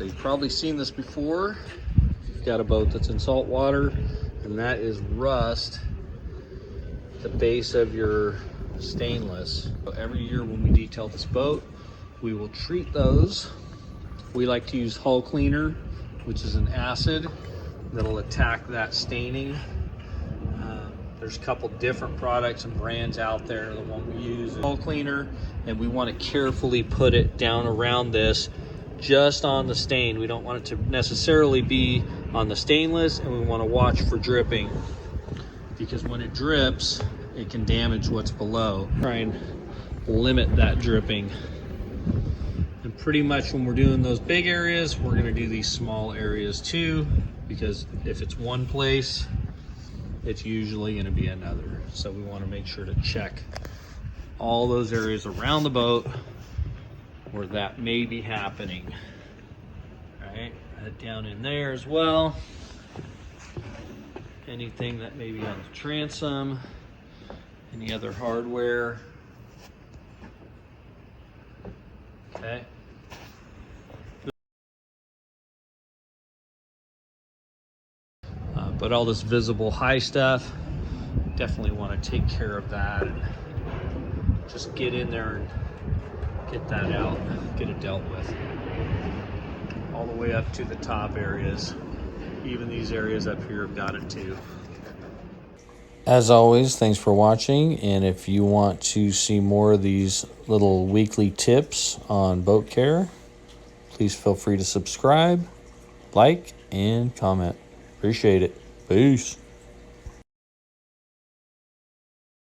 So you've probably seen this before if you've got a boat that's in salt water, and that is rust at the base of your stainless. So every year when we detail this boat, we will treat those. We like to use hull cleaner, which is an acid that'll attack that staining. There's a couple different products and brands out there. The one we use is hull cleaner, and we want to carefully put it down around this, just on the stain. We don't want it to necessarily be on the stainless, and we want to watch for dripping, because when it drips, it can damage what's below. Try and limit that dripping. And pretty much when we're doing those big areas, we're going to do these small areas too, because if it's one place, it's usually going to be another. So we want to make sure to check all those areas around the boat where that may be happening. All right, that down in there as well. Anything that may be on the transom, any other hardware. Okay. But all this visible high stuff, definitely want to take care of that and just get in there and get that out, get it dealt with. All the way up to the top areas. Even these areas up here have got it too. As always, thanks for watching, and if you want to see more of these little weekly tips on boat care, please feel free to subscribe, like, and comment. Appreciate it. Peace.